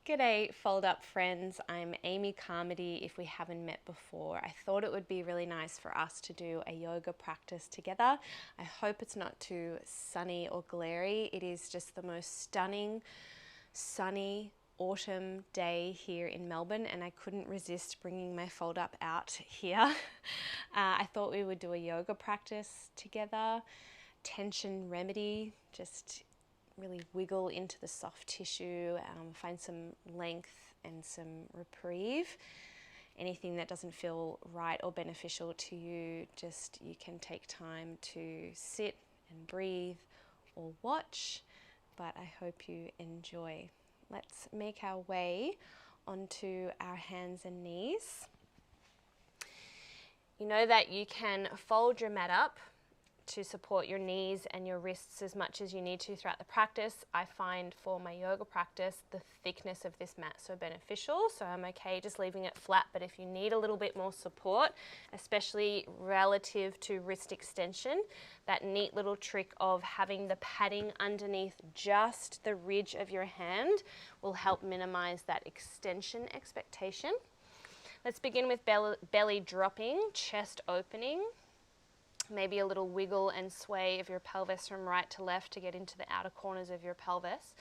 G'day Fold Up friends, I'm Amy Carmody if we haven't met before. I thought it would be really nice for us to do a yoga practice together. I hope it's not too sunny or glary. It is just the most stunning, sunny autumn day here in Melbourne and I couldn't resist bringing my Fold Up out here. I thought we would do a yoga practice together, tension remedy, just really wiggle into the soft tissue, find some length and some reprieve. Anything that doesn't feel right or beneficial to you, just you can take time to sit and breathe or watch, but I hope you enjoy. Let's make our way onto our hands and knees. You know that you can fold your mat up to support your knees and your wrists as much as you need to throughout the practice. I find for my yoga practice the thickness of this mat so beneficial, so I'm okay just leaving it flat, but if you need a little bit more support, especially relative to wrist extension, that neat little trick of having the padding underneath just the ridge of your hand will help minimize that extension expectation. Let's begin with belly dropping, chest opening. Maybe a little wiggle and sway of your pelvis from right to left to get into the outer corners of your pelvis.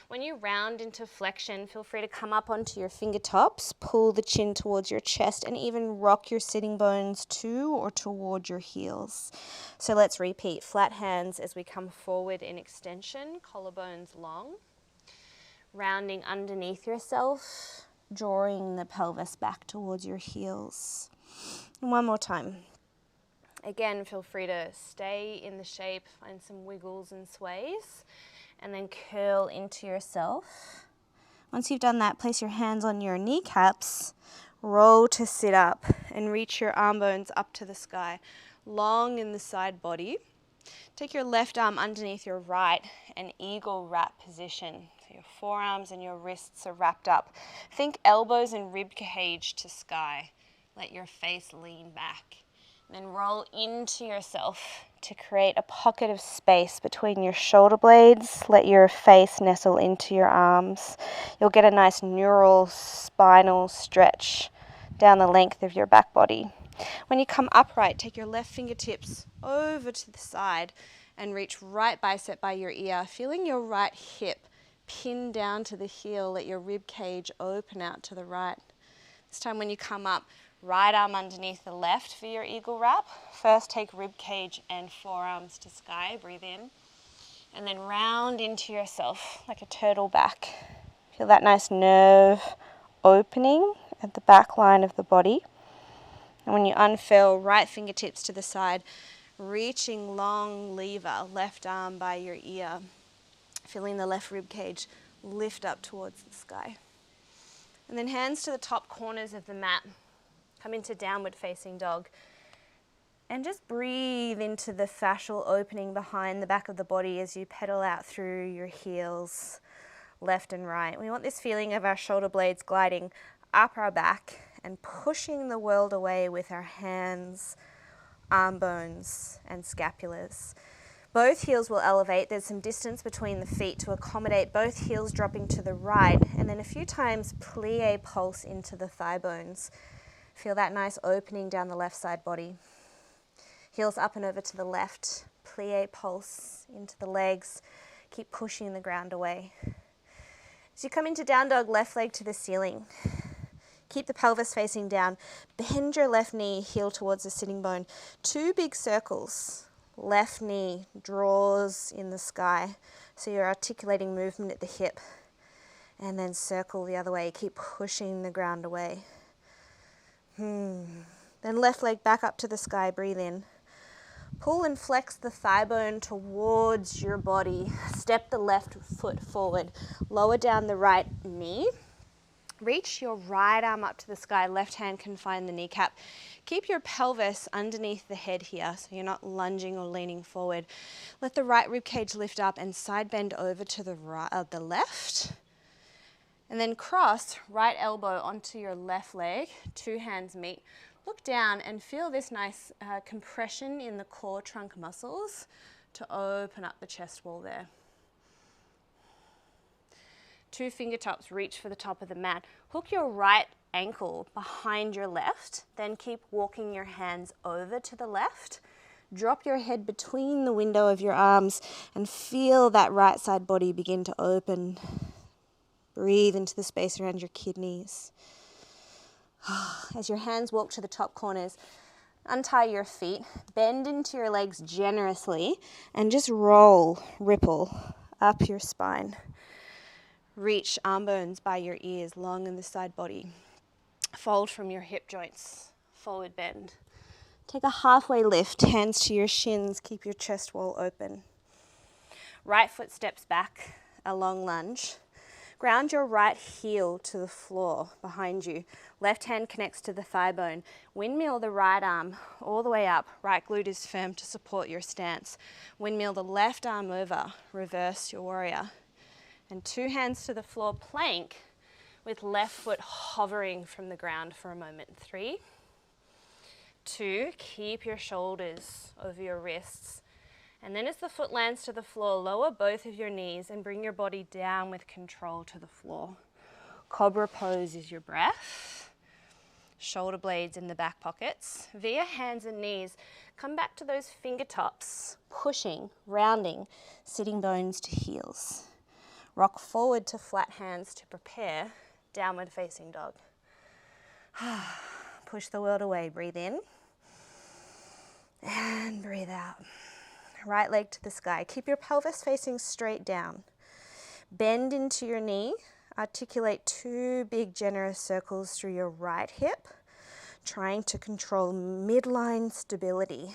When you round into flexion, feel free to come up onto your fingertips, pull the chin towards your chest, and even rock your sitting bones to or toward your heels. So let's repeat. Flat hands as we come forward in extension, collarbones long. Rounding underneath yourself, drawing the pelvis back towards your heels. And one more time. Again, feel free to stay in the shape, find some wiggles and sways, and then curl into yourself. Once you've done that, place your hands on your kneecaps, roll to sit up, and reach your arm bones up to the sky, long in the side body. Take your left arm underneath your right, an eagle wrap position. So your forearms and your wrists are wrapped up. Think elbows and rib cage to sky. Let your face lean back. Then roll into yourself to create a pocket of space between your shoulder blades. Let your face nestle into your arms. You'll get a nice neural spinal stretch down the length of your back body. When you come upright, take your left fingertips over to the side and reach right bicep by your ear, feeling your right hip pin down to the heel. Let your rib cage open out to the right. This time when you come up, right arm underneath the left for your eagle wrap. First take rib cage and forearms to sky, breathe in. And then round into yourself like a turtle back. Feel that nice nerve opening at the back line of the body. And when you unfurl, right fingertips to the side, reaching long lever, left arm by your ear. Feeling the left rib cage lift up towards the sky. And then hands to the top corners of the mat. Come into downward facing dog and just breathe into the fascial opening behind the back of the body as you pedal out through your heels, left and right. We want this feeling of our shoulder blades gliding up our back and pushing the world away with our hands, arm bones and scapulars. Both heels will elevate. There's some distance between the feet to accommodate both heels dropping to the right, and then a few times plie pulse into the thigh bones. Feel that nice opening down the left side body. Heels up and over to the left. Plie pulse into the legs. Keep pushing the ground away. As you come into down dog, left leg to the ceiling. Keep the pelvis facing down. Bend your left knee, heel towards the sitting bone. Two big circles. Left knee draws in the sky. So you're articulating movement at the hip. And then circle the other way. Keep pushing the ground away. Then left leg back up to the sky, breathe in. Pull and flex the thigh bone towards your body. Step the left foot forward. Lower down the right knee. Reach your right arm up to the sky. Left hand can find the kneecap. Keep your pelvis underneath the head here so you're not lunging or leaning forward. Let the right rib cage lift up and side bend over to the right, the left. And then cross right elbow onto your left leg, two hands meet. Look down and feel this nice compression in the core trunk muscles to open up the chest wall there. 2 fingertips reach for the top of the mat. Hook your right ankle behind your left, then keep walking your hands over to the left. Drop your head between the window of your arms and feel that right side body begin to open. Breathe into the space around your kidneys. As your hands walk to the top corners, untie your feet, bend into your legs generously, and just roll, ripple up your spine. Reach arm bones by your ears, long in the side body. Fold from your hip joints, forward bend. Take a halfway lift, hands to your shins, keep your chest wall open. Right foot steps back, a long lunge. Ground your right heel to the floor behind you. Left hand connects to the thigh bone. Windmill the right arm all the way up. Right glute is firm to support your stance. Windmill the left arm over. Reverse your warrior. And 2 hands to the floor, plank, with left foot hovering from the ground for a moment. 3, 2, keep your shoulders over your wrists. And then as the foot lands to the floor, lower both of your knees and bring your body down with control to the floor. Cobra pose is your breath. Shoulder blades in the back pockets. Via hands and knees, come back to those fingertips, pushing, rounding, sitting bones to heels. Rock forward to flat hands to prepare downward facing dog. Push the world away, breathe in and breathe out. Right leg to the sky. Keep your pelvis facing straight down. Bend into your knee. Articulate 2 big generous circles through your right hip, trying to control midline stability.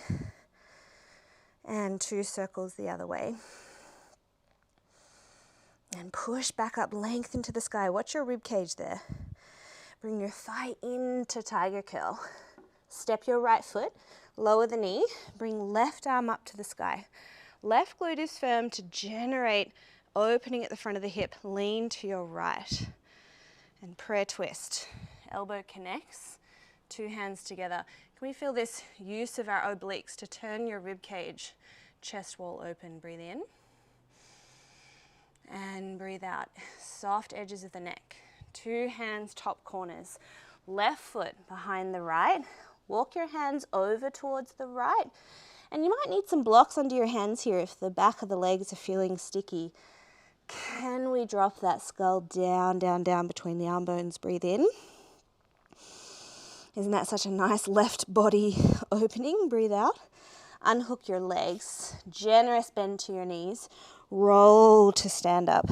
And 2 circles the other way. And push back up, length into the sky. Watch your rib cage there. Bring your thigh into tiger curl. Step your right foot, lower the knee, bring left arm up to the sky. Left glute is firm to generate opening at the front of the hip. Lean to your right. And prayer twist. Elbow connects, 2 hands together. Can we feel this use of our obliques to turn your rib cage, chest wall open? Breathe in. And breathe out. Soft edges of the neck. 2 hands, top corners. Left foot behind the right. Walk your hands over towards the right. And you might need some blocks under your hands here if the back of the legs are feeling sticky. Can we drop that skull down, down, down between the arm bones? Breathe in. Isn't that such a nice left body opening? Breathe out. Unhook your legs. Generous bend to your knees. Roll to stand up.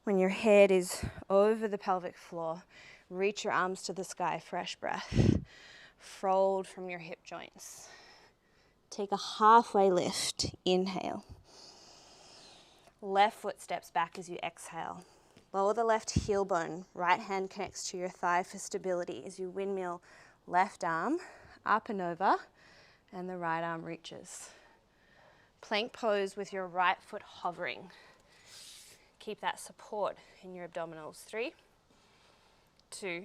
When your head is over the pelvic floor, reach your arms to the sky. Fresh breath. Fold from your hip joints. Take a halfway lift. Inhale. Left foot steps back as you exhale. Lower the left heel bone. Right hand connects to your thigh for stability as you windmill left arm up and over, and the right arm reaches. Plank pose with your right foot hovering. Keep that support in your abdominals. 3, 2,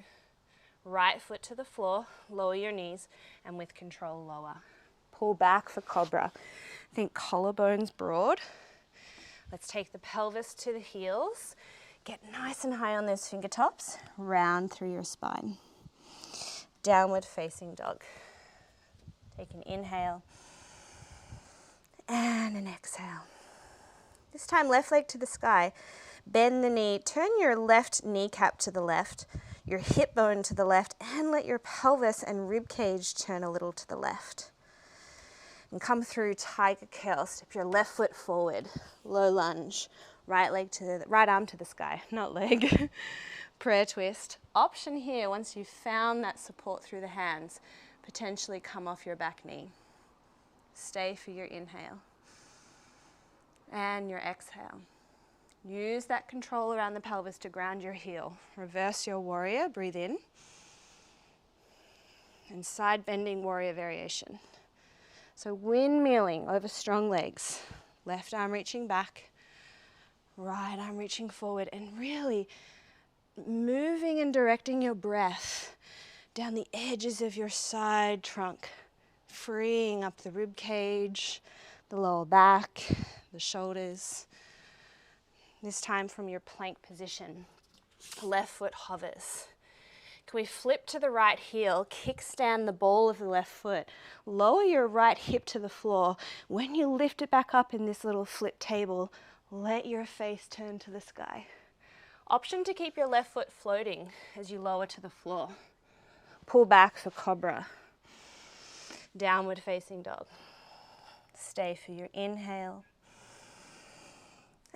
right foot to the floor, lower your knees, and with control, lower. Pull back for cobra. Think collarbones broad. Let's take the pelvis to the heels. Get nice and high on those fingertips. Round through your spine. Downward facing dog. Take an inhale and an exhale. This time, left leg to the sky. Bend the knee. Turn your left kneecap to the left, your hip bone to the left, and let your pelvis and rib cage turn a little to the left. And come through tiger curl. Step your left foot forward. Low lunge. Right arm to the sky, not leg. Prayer twist. Option here, once you've found that support through the hands, potentially come off your back knee. Stay for your inhale. And your exhale. Use that control around the pelvis to ground your heel. Reverse your warrior, breathe in. And side bending warrior variation. So windmilling over strong legs. Left arm reaching back. Right arm reaching forward, and really moving and directing your breath down the edges of your side trunk, freeing up the rib cage, the lower back, the shoulders. This time from your plank position. Left foot hovers. Can we flip to the right heel, kickstand the ball of the left foot, lower your right hip to the floor. When you lift it back up in this little flip table, let your face turn to the sky. Option to keep your left foot floating as you lower to the floor. Pull back for cobra. Downward facing dog. Stay for your inhale.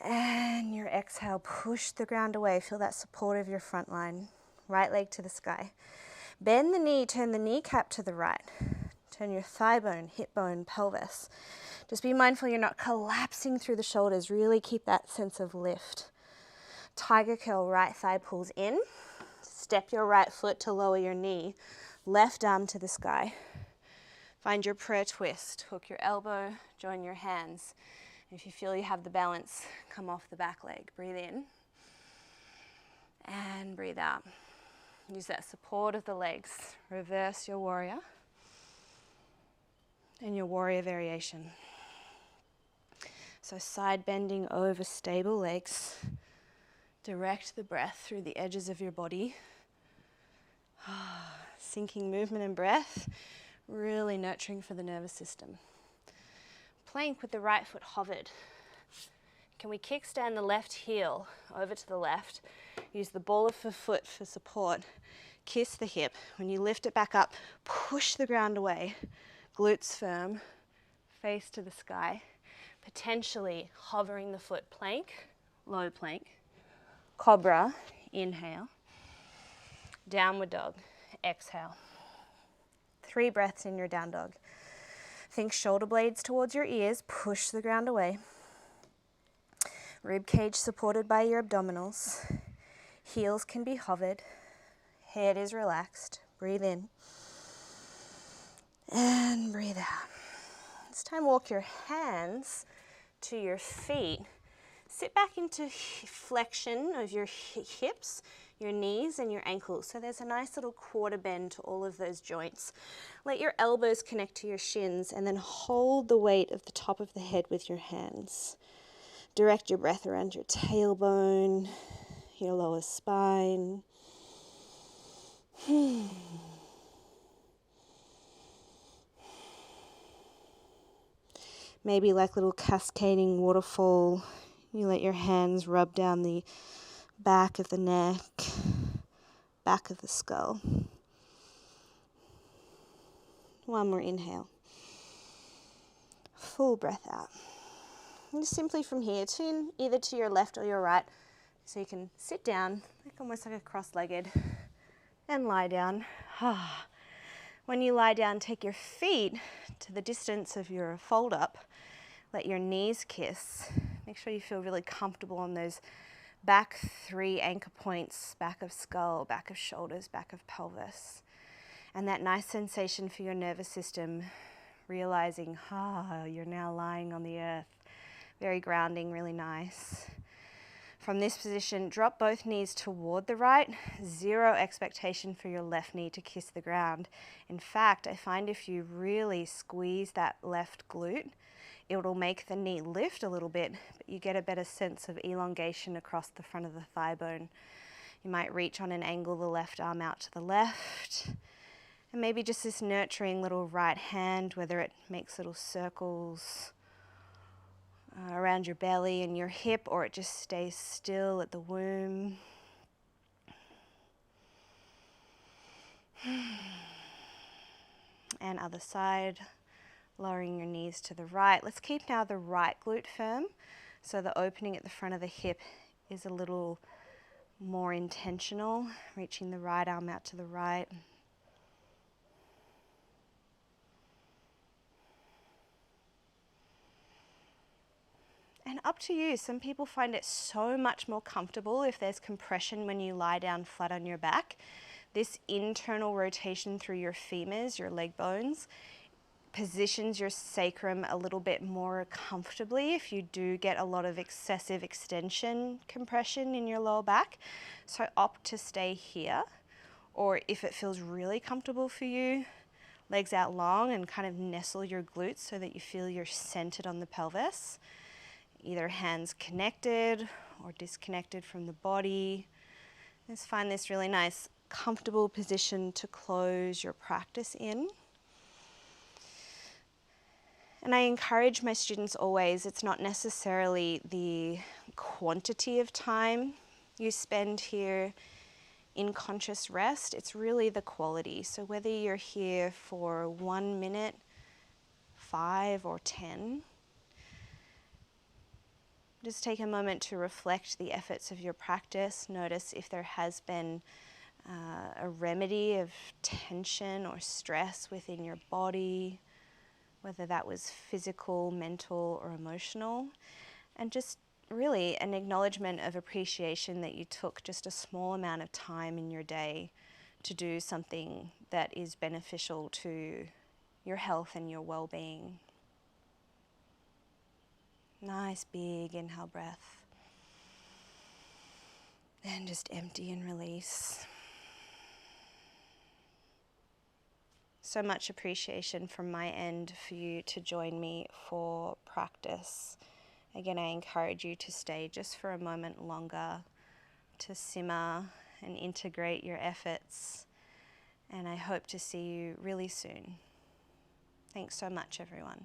And your exhale, push the ground away. Feel that support of your front line. Right leg to the sky. Bend the knee, turn the kneecap to the right. Turn your thigh bone, hip bone, pelvis. Just be mindful you're not collapsing through the shoulders. Really keep that sense of lift. Tiger curl, right thigh pulls in. Step your right foot to lower your knee. Left arm to the sky. Find your prayer twist. Hook your elbow, join your hands. If you feel you have the balance, come off the back leg. Breathe in. And breathe out. Use that support of the legs. Reverse your warrior and your warrior variation. So side bending over stable legs. Direct the breath through the edges of your body. Sinking movement and breath, really nurturing for the nervous system. Plank with the right foot hovered. Can we kickstand the left heel over to the left? Use the ball of the foot for support. Kiss the hip. When you lift it back up, push the ground away. Glutes firm, face to the sky. Potentially hovering the foot, plank, low plank. Cobra, inhale. Downward dog, exhale. 3 breaths in your down dog. Think shoulder blades towards your ears, push the ground away. Rib cage supported by your abdominals. Heels can be hovered. Head is relaxed. Breathe in. And breathe out. This time walk your hands to your feet. Sit back into flexion of your hips, your knees and your ankles. So there's a nice little quarter bend to all of those joints. Let your elbows connect to your shins and then hold the weight of the top of the head with your hands. Direct your breath around your tailbone, your lower spine. Maybe like little cascading waterfall, you let your hands rub down the back of the neck, back of the skull. One more inhale. Full breath out. And just simply from here, tune either to your left or your right, so you can sit down, like almost like a cross-legged, and lie down. When you lie down, take your feet to the distance of your fold up. Let your knees kiss. Make sure you feel really comfortable on those back 3 anchor points, back of skull, back of shoulders, back of pelvis. And that nice sensation for your nervous system, realizing, you're now lying on the earth. Very grounding, really nice. From this position, drop both knees toward the right. 0 expectation for your left knee to kiss the ground. In fact, I find if you really squeeze that left glute, it'll make the knee lift a little bit, but you get a better sense of elongation across the front of the thigh bone. You might reach on an angle the left arm out to the left. And maybe just this nurturing little right hand, whether it makes little circles around your belly and your hip, or it just stays still at the womb. And other side, lowering your knees to the right. Let's keep now the right glute firm, so the opening at the front of the hip is a little more intentional, reaching the right arm out to the right. And up to you. Some people find it so much more comfortable if there's compression when you lie down flat on your back. This internal rotation through your femurs, your leg bones, positions your sacrum a little bit more comfortably if you do get a lot of excessive extension compression in your lower back. So opt to stay here, or if it feels really comfortable for you, legs out long and kind of nestle your glutes so that you feel you're centered on the pelvis. Either hands connected or disconnected from the body. Just find this really nice, comfortable position to close your practice in. And I encourage my students always, it's not necessarily the quantity of time you spend here in conscious rest, it's really the quality. So whether you're here for 1 minute, 5 or 10, just take a moment to reflect the efforts of your practice. Notice if there has been a remedy of tension or stress within your body, whether that was physical, mental, or emotional. And just really an acknowledgement of appreciation that you took just a small amount of time in your day to do something that is beneficial to your health and your well-being. Nice big inhale breath. And just empty and release. So much appreciation from my end for you to join me for practice. Again, I encourage you to stay just for a moment longer, to simmer and integrate your efforts. And I hope to see you really soon. Thanks so much, everyone.